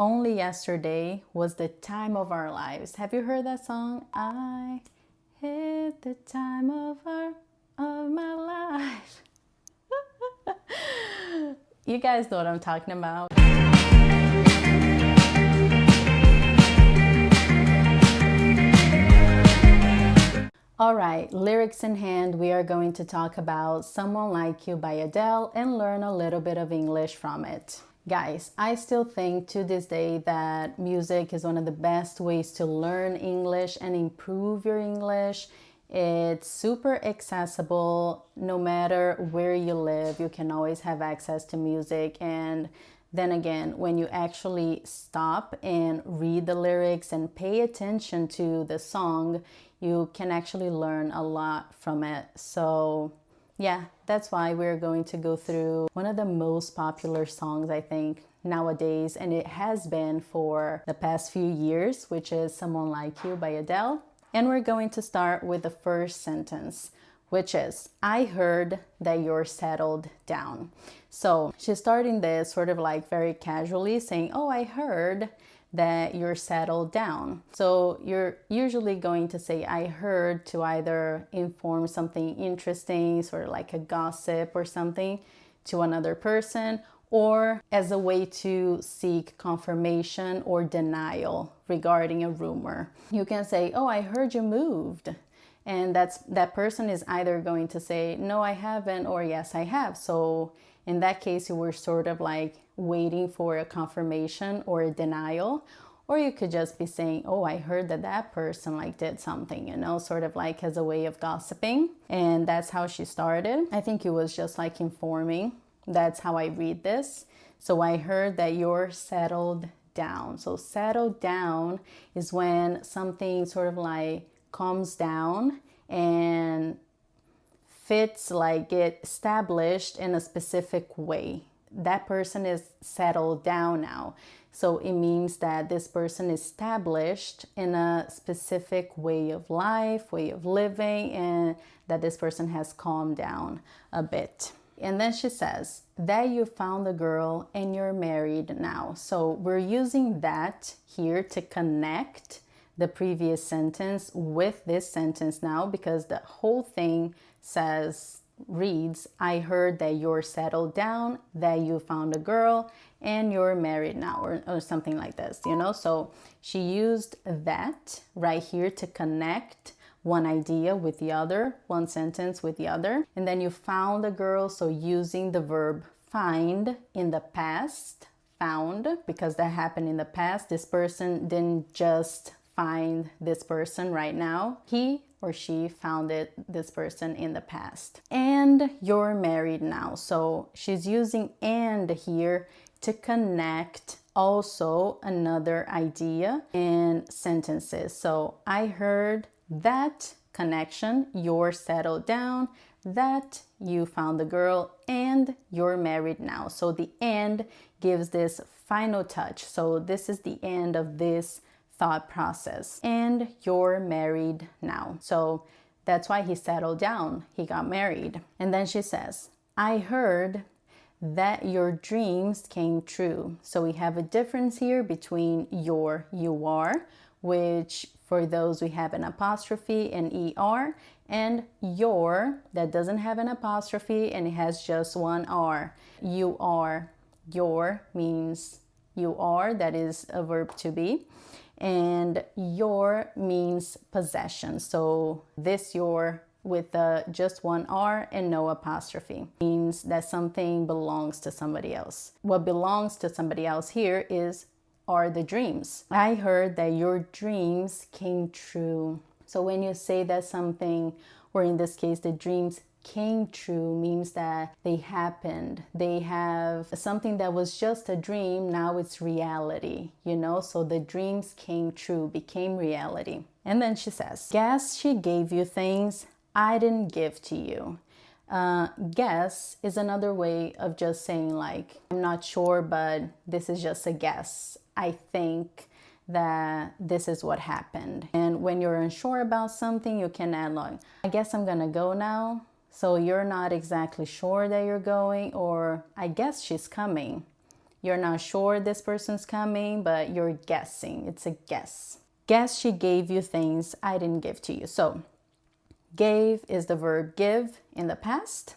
Only yesterday was the time of our lives. Have you heard that song? I hit the time of my life. You guys know what I'm talking about. All right, lyrics in hand, we are going to talk about Someone Like You by Adele and learn a little bit of English from it. Guys, I still think to this day that music is one of the best ways to learn English and improve your English. It's super accessible. No matter where you live, you can always have access to music. And then again, when you actually stop and read the lyrics and pay attention to the song, you can actually learn a lot from it. So yeah, that's why we're going to go through one of the most popular songs, I think, nowadays, and it has been for the past few years, which is Someone Like You by Adele. And we're going to start with the first sentence, which is, I heard that you're settled down. So she's starting this sort of like very casually saying, oh, I heard that you're settled down. So you're usually going to say, I heard, to either inform something interesting, sort of like a gossip or something, to another person, or as a way to seek confirmation or denial regarding a rumor. You can say, oh, I heard you moved. And that person is either going to say, no, I haven't, or yes, I have. So in that case, you were sort of like waiting for a confirmation or a denial. Or you could just be saying, oh, I heard that person like did something, sort of like as a way of gossiping. And that's how she started. I think it was just like informing. That's how I read this. So I heard that you're settled down. So settled down is when something sort of like calms down and fits, like get established in a specific way. That person is settled down now. So it means that this person is established in a specific way of life, way of living, and that this person has calmed down a bit. And then she says that you found a girl and you're married now. So we're using that here to connect the previous sentence with this sentence now, because the whole thing reads, I heard that you're settled down, that you found a girl, and you're married now, or something like this, So she used that right here to connect one idea with the other, one sentence with the other. And then you found a girl, so using the verb find in the past, found, because that happened in the past. This person didn't just find this person right now. He or she found this person in the past. And you're married now. So she's using and here to connect also another idea in sentences. So I heard that connection, you're settled down, that you found the girl, and you're married now. So the and gives this final touch. So this is the end of this thought process. And you're married now. So that's why he settled down. He got married. And then she says, I heard that your dreams came true. So we have a difference here between you are, which for those we have an apostrophe and ER, and your, that doesn't have an apostrophe and it has just one R. You are. Your means you are, that is a verb to be. And your means possession. So this your with just one R and no apostrophe means that something belongs to somebody else. What belongs to somebody else here are the dreams. I heard that your dreams came true. So when you say that something, or in this case, the dreams came true, means that they happened. They have something that was just a dream, now it's reality, So the dreams came true, became reality. And then she says, guess she gave you things I didn't give to you. Guess is another way of just saying like, I'm not sure, but this is just a guess. I think that this is what happened. And when you're unsure about something, you can add like, I guess I'm gonna go now. So you're not exactly sure that you're going, or I guess she's coming. You're not sure this person's coming, but you're guessing. It's a guess. Guess she gave you things I didn't give to you. So gave is the verb give in the past.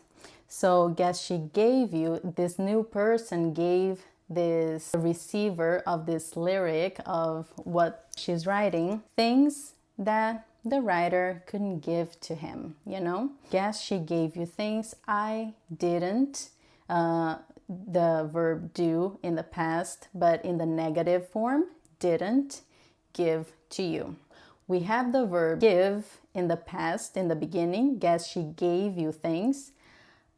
So guess she gave you, this new person gave this receiver of this lyric of what she's writing, things that the writer couldn't give to him, you know? Guess she gave you things I didn't. The verb do in the past, but in the negative form, didn't give to you. We have the verb give in the past, in the beginning. Guess she gave you things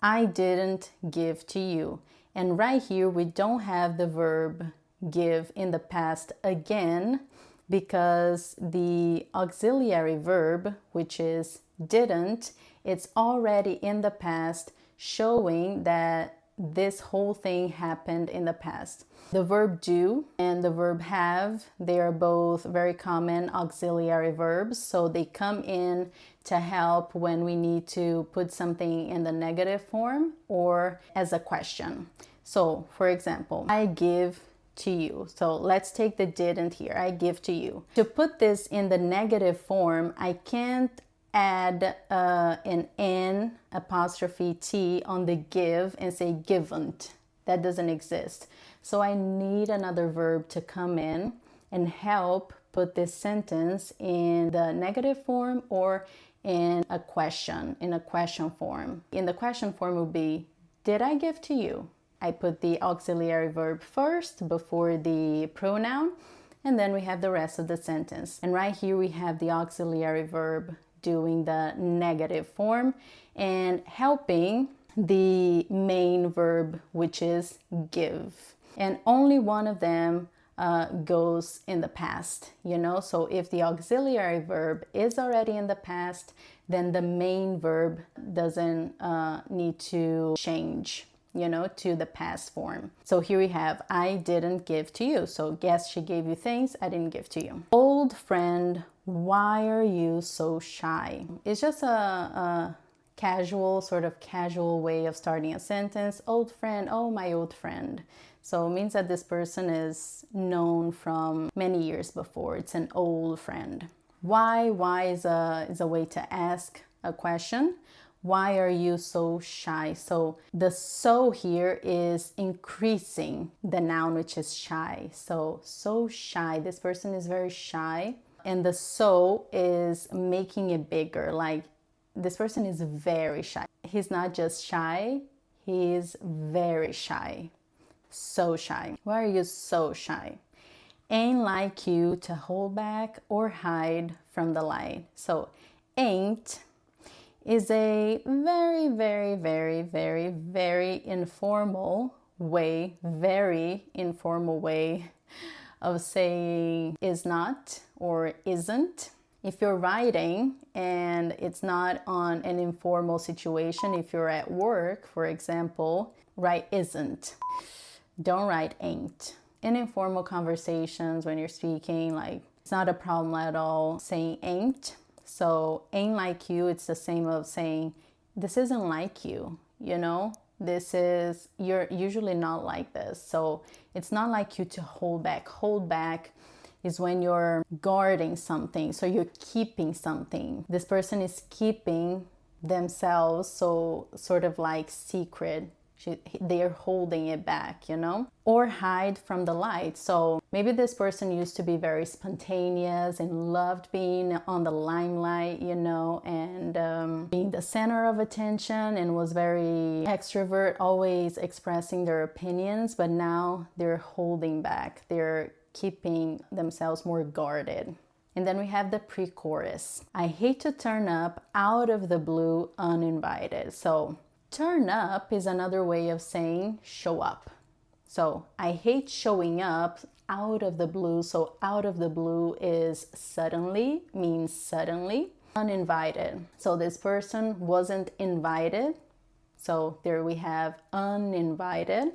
I didn't give to you. And right here, we don't have the verb give in the past again, because the auxiliary verb, which is didn't, it's already in the past, showing that this whole thing happened in the past. The verb do and the verb have, they are both very common auxiliary verbs, so they come in to help when we need to put something in the negative form or as a question. So, for example, I give to you. So let's take the didn't here. I give to you. To put this in the negative form, I can't add an N apostrophe T on the give and say givent. That doesn't exist. So I need another verb to come in and help put this sentence in the negative form or in a question form. In the question form would be, did I give to you? I put the auxiliary verb first before the pronoun, and then we have the rest of the sentence. And right here we have the auxiliary verb doing the negative form and helping the main verb, which is give. And only one of them goes in the past, you know? So if the auxiliary verb is already in the past, then the main verb doesn't need to change, you know, to the past form. So here we have, I didn't give to you. So guess she gave you things I didn't give to you. Old friend, why are you so shy? It's just a sort of casual way of starting a sentence. Old friend, oh, my old friend. So it means that this person is known from many years before. It's an old friend. Why is a way to ask a question. Why are you so shy? So the so here is increasing the noun, which is shy. So shy. This person is very shy. And the so is making it bigger. Like this person is very shy. He's not just shy. He's very shy. So shy. Why are you so shy? Ain't like you to hold back or hide from the light. So ain't is a very, very, very, very, very informal way of saying is not or isn't. If you're writing and it's not on an informal situation, if you're at work, for example, write isn't. Don't write ain't. In informal conversations, when you're speaking, like it's not a problem at all saying ain't. So ain't like you, it's the same of saying this isn't like you, you know? You're usually not like this. So it's not like you to hold back. Hold back is when you're guarding something. So you're keeping something. This person is keeping themselves, so sort of like secret. They're holding it back, you know? Or hide from the light. So maybe this person used to be very spontaneous and loved being on the limelight, you know, and being the center of attention and was very extrovert, always expressing their opinions. But now they're holding back. They're keeping themselves more guarded. And then we have the pre-chorus. I hate to turn up out of the blue uninvited. So turn up is another way of saying show up. So I hate showing up out of the blue. So out of the blue is suddenly, means suddenly. Uninvited. So this person wasn't invited. So there we have uninvited.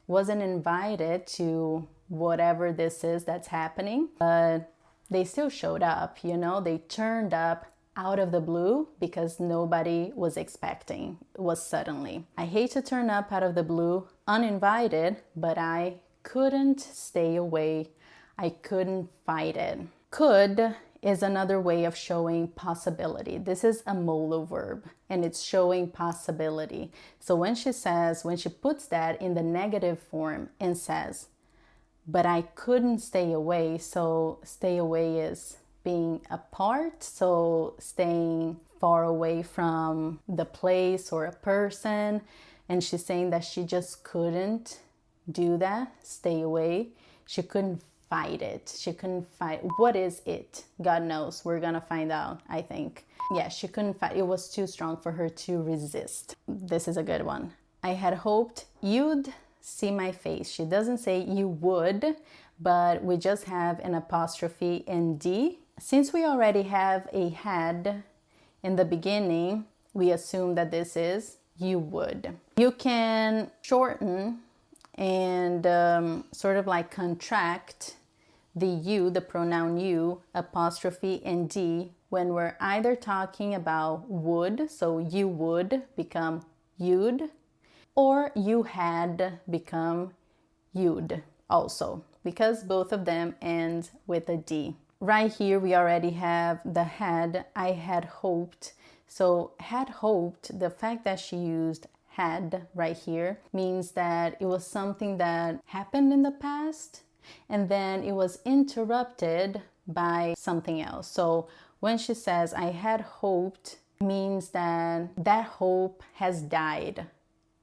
Wasn't invited to whatever this is that's happening, but they still showed up, you know, they turned up out of the blue because nobody was expecting. It was suddenly. I hate to turn up out of the blue uninvited, but I couldn't stay away. I couldn't fight it. Could is another way of showing possibility. This is a molo verb and it's showing possibility. So when she puts that in the negative form and says, but I couldn't stay away. So stay away is being apart. So staying far away from the place or a person. And she's saying that she just couldn't do that, stay away. She couldn't fight it. She couldn't fight. What is it? God knows. We're gonna find out, I think. Yeah, she couldn't fight. It was too strong for her to resist. This is a good one. I had hoped you'd see my face. She doesn't say you would, but we just have an apostrophe in D. Since we already have a had in the beginning, we assume that this is you would. You can shorten and sort of like contract the you, the pronoun you, apostrophe and D when we're either talking about would, so you would become you'd, or you had become you'd also, because both of them end with a D. Right here we already have the had, I had hoped. So had hoped, the fact that she used had right here means that it was something that happened in the past and then it was interrupted by something else. So when she says I had hoped, means that that hope has died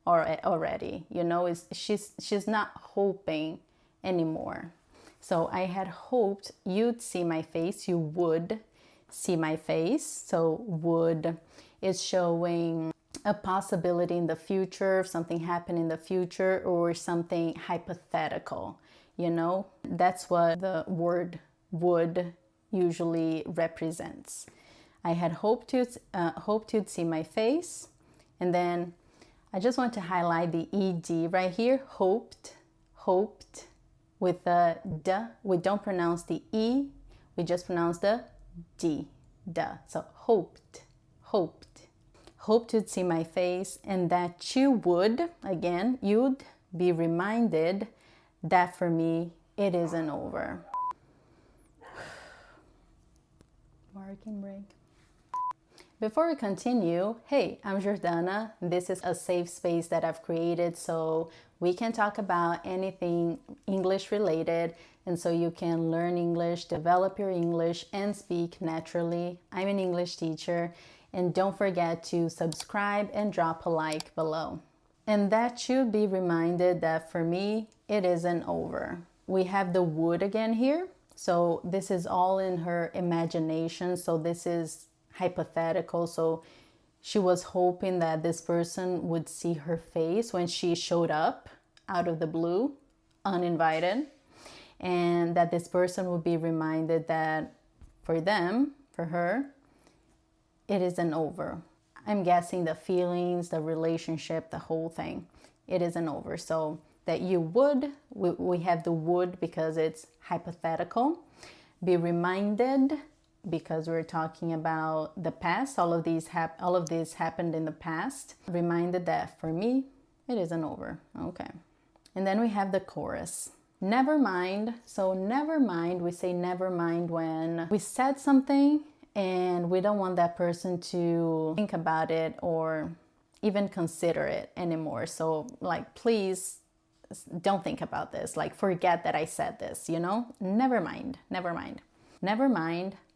already. You know, she's not hoping anymore. So I had hoped you'd see my face, you would see my face. So would is showing a possibility in the future, something happen in the future, or something hypothetical. You know, that's what the word would usually represents. I had hoped you'd see my face. And then I just want to highlight the ed right here. Hoped with the d. We don't pronounce the e, we just pronounce the d, duh. So hoped you'd see my face, and that you would, again, you'd be reminded that for me it isn't over. Working break. Before we continue, hey, I'm Jordana. This is a safe space that I've created so we can talk about anything English related, and so you can learn English, develop your English, and speak naturally. I'm an English teacher, and don't forget to subscribe and drop a like below. And that should be reminded that for me, it isn't over. We have the would again here. So this is all in her imagination. So this is hypothetical. So she was hoping that this person would see her face when she showed up out of the blue, uninvited, and that this person would be reminded that for her, it isn't over. I'm guessing the feelings, the relationship, the whole thing, it isn't over. So that you would, we have the would because it's hypothetical. Be reminded because we're talking about the past. All of this happened in the past. Reminded that for me, it isn't over. Okay. And then we have the chorus. Never mind. So never mind, we say never mind when we said something and we don't want that person to think about it or even consider it anymore. So like, please don't think about this. Like, forget that I said this, you know? Never mind.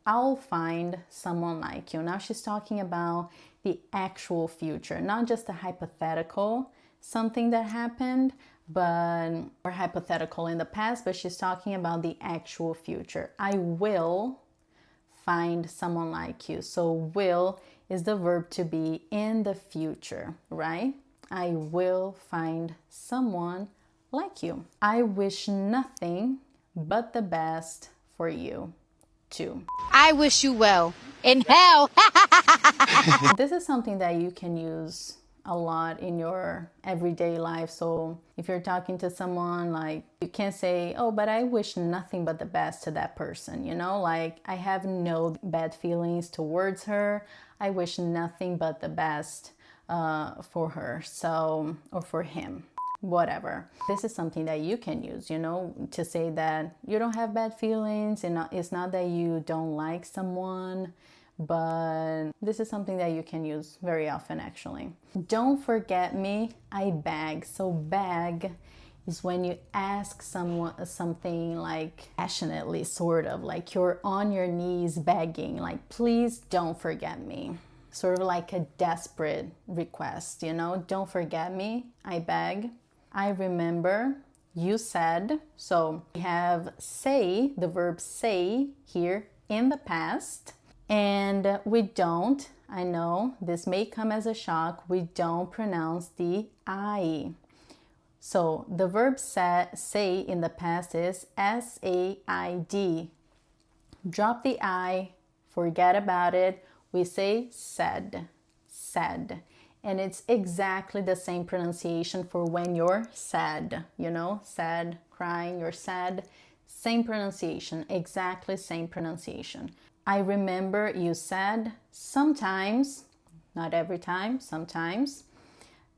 I'll find someone like you. Now she's talking about the actual future, not just a hypothetical, something that happened, or hypothetical in the past, but she's talking about the actual future. I will find someone like you. So will is the verb to be in the future, right? I will find someone like you. I wish nothing but the best for you too. I wish you well in hell. This is something that you can use a lot in your everyday life. So if you're talking to someone, like, you can't say, oh, but I wish nothing but the best to that person, you know, like, I have no bad feelings towards her. I wish nothing but the best for her, so, or for him. whatever. This is something that you can use, you know, to say that you don't have bad feelings, and it's not that you don't like someone, but this is something that you can use very often actually. Don't forget me, I beg. So beg is when you ask someone something like passionately, sort of like you're on your knees begging, like, please don't forget me. Sort of like a desperate request, you know, don't forget me, I beg. I remember, you said. So we have say, the verb say here in the past, and we don't, I know this may come as a shock, we don't pronounce the I. So the verb say in the past is S-A-I-D. Drop the I, forget about it. We say said, said. And it's exactly the same pronunciation for when you're sad, you know, sad, crying, you're sad. Same pronunciation, exactly same pronunciation. I remember you said, sometimes, not every time, sometimes,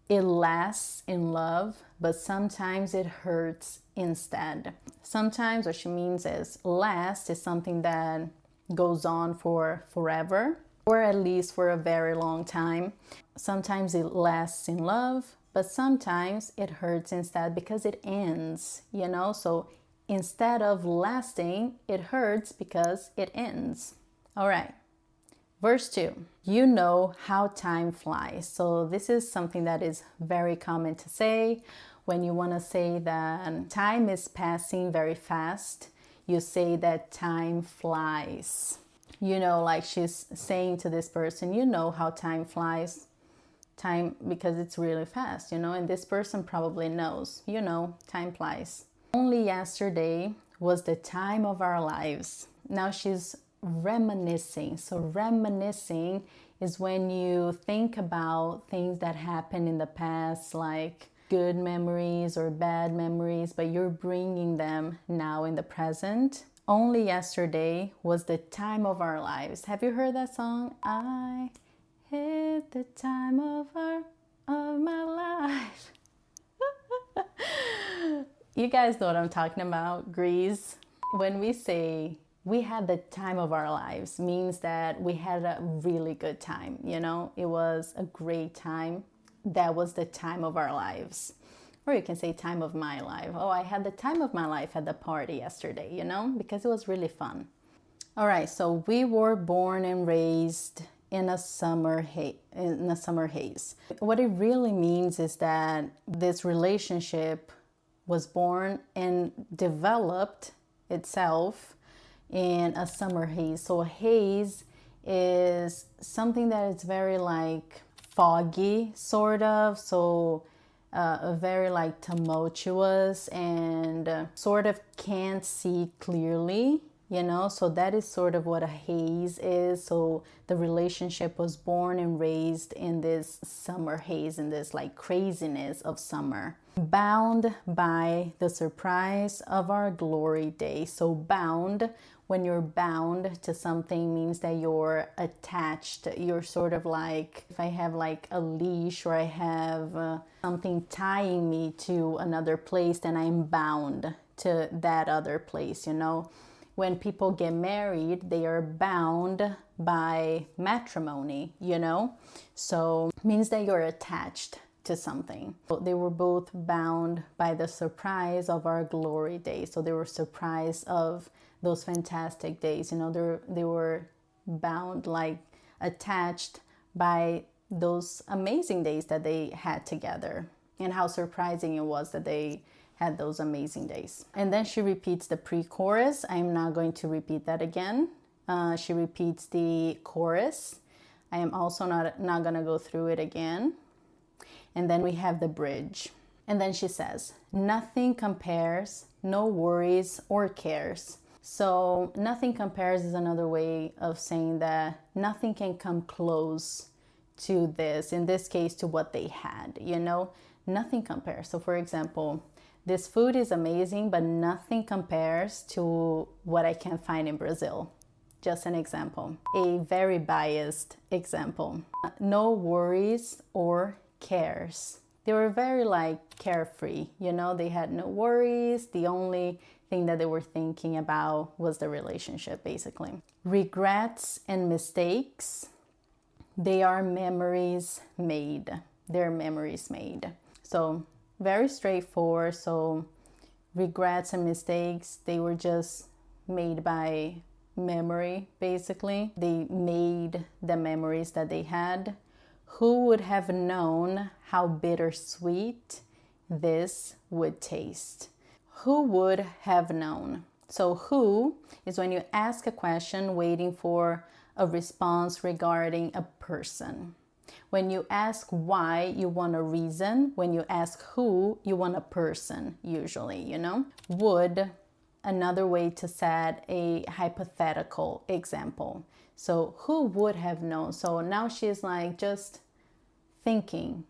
it lasts in love, but sometimes it hurts instead. Sometimes what she means is last is something that goes on for forever, or at least for a very long time. Sometimes it lasts in love, but sometimes it hurts instead because it ends, you know? So instead of lasting, it hurts because it ends. All right. Verse 2, you know how time flies. So this is something that is very common to say when you want to say that time is passing very fast. You say that time flies. You know, like she's saying to this person, you know how time flies. Time, because it's really fast, you know, and this person probably knows, you know, time flies. Only yesterday was the time of our lives. Now she's reminiscing. So reminiscing is when you think about things that happened in the past, like good memories or bad memories, but you're bringing them now in the present. Only yesterday was the time of our lives. Have you heard that song? I hit the time of my life. You guys know what I'm talking about, Grease. When we say we had the time of our lives, means that we had a really good time, you know? It was a great time. That was the time of our lives. Or you can say time of my life. Oh, I had the time of my life at the party yesterday, you know, because it was really fun. All right, so we were born and raised in a summer haze. What it really means is that this relationship was born and developed itself in a summer haze. So a haze is something that is very like foggy, sort of. So very like tumultuous and sort of can't see clearly, you know? So that is sort of what a haze is. So the relationship was born and raised in this summer haze, in this like craziness of summer. Bound by the surprise of our glory day. So bound, when you're bound to something, means that you're attached. You're sort of like, if I have like a leash or I have something tying me to another place, then I'm bound to that other place, you know? When people get married, they are bound by matrimony, you know? So it means that you're attached to something. They were both bound by the surprise of our glory days. So they were surprised of those fantastic days. You know, they were bound, like attached by those amazing days that they had together, and how surprising it was that they had those amazing days. And then she repeats the pre-chorus. I'm not going to repeat that again. She repeats the chorus. I am also not going to go through it again. And then we have the bridge. And then she says, nothing compares, no worries or cares. So nothing compares is another way of saying that nothing can come close to this, in this case, to what they had, you know, nothing compares. So for example, this food is amazing, but nothing compares to what I can find in Brazil. Just an example, a very biased example. No worries or cares. They were very like carefree, you know, they had no worries. The only thing that they were thinking about was the relationship, basically. Regrets and mistakes, they are memories made. They're memories made. So very straightforward. So regrets and mistakes, they were just made by memory, basically. They made the memories that they had. Who would have known how bittersweet this would taste? Who would have known? So who is when you ask a question waiting for a response regarding a person. When you ask why, you want a reason. When you ask who, you want a person, usually, you know? Would, another way to set a hypothetical example. So who would have known? So now she's like just thinking.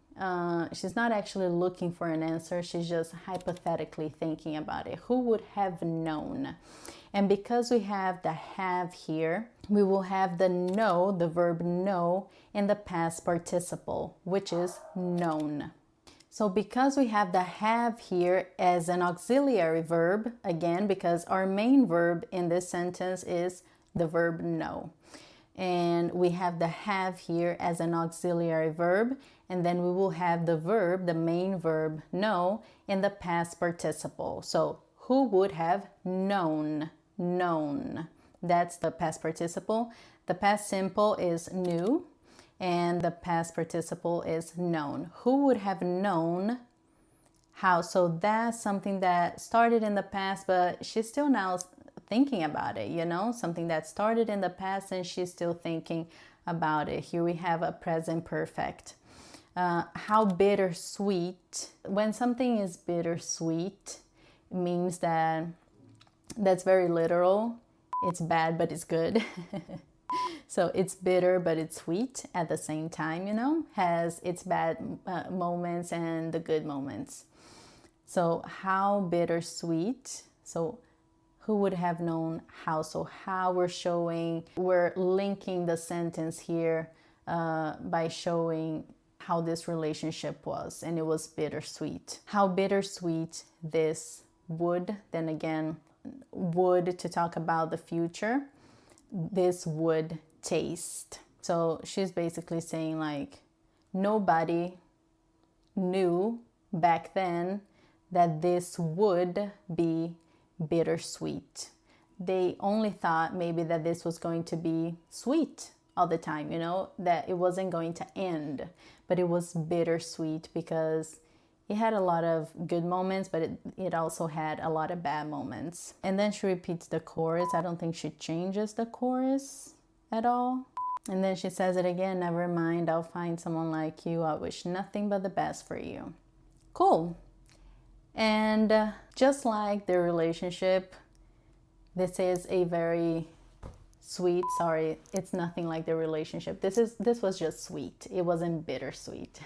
She's not actually looking for an answer. She's just hypothetically thinking about it. Who would have known? And because we have the have here, we will have the know, the verb know, in the past participle, which is known. So because we have the have here as an auxiliary verb, again, because our main verb in this sentence is the verb know. And we have the have here as an auxiliary verb, and then we will have the verb, the main verb know, in the past participle. So who would have known? Known. That's the past participle. The past simple is knew, and the past participle is known. Who would have known how? So that's something that started in the past, but she's still now thinking about it, you know, something that started in the past and she's still thinking about it. Here we have a present perfect. How bittersweet. When something is bittersweet, it means that that's very literal. It's bad, but it's good. So it's bitter, but it's sweet at the same time, you know, has its bad moments and the good moments. So how bittersweet. So who would have known how? So how we're linking the sentence here by showing how this relationship was, and it was bittersweet. How bittersweet this would, then again, would to talk about the future, this would taste. So she's basically saying like nobody knew back then that this would be bittersweet. They only thought maybe that this was going to be sweet all the time, you know, that it wasn't going to end, but it was bittersweet because it had a lot of good moments, but it also had a lot of bad moments. And then she repeats the chorus. I don't think she changes the chorus at all. And then she says it again, never mind, I'll find someone like you. I wish nothing but the best for you. Cool. And just like their relationship, this is a very sweet, sorry, it's nothing like their relationship. This was just sweet. It wasn't bittersweet.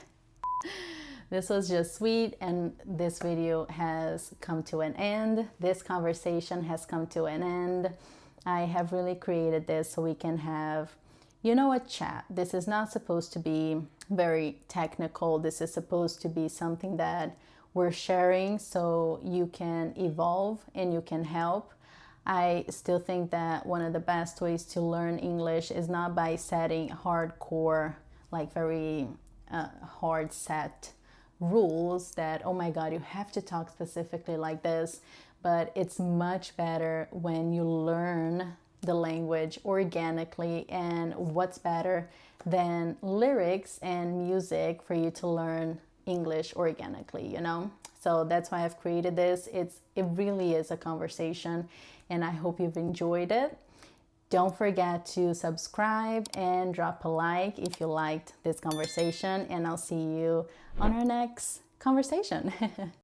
This was just sweet, and this video has come to an end. This conversation has come to an end. I have really created this so we can have, you know, a chat. This is not supposed to be very technical. This is supposed to be something that we're sharing so you can evolve and you can help. I still think that one of the best ways to learn English is not by setting hardcore, like very hard set rules that, oh my God, you have to talk specifically like this. But it's much better when you learn the language organically. And what's better than lyrics and music for you to learn English organically, you know? So that's why I've created this. It really is a conversation, and I hope you've enjoyed it. Don't forget to subscribe and drop a like if you liked this conversation, and I'll see you on our next conversation.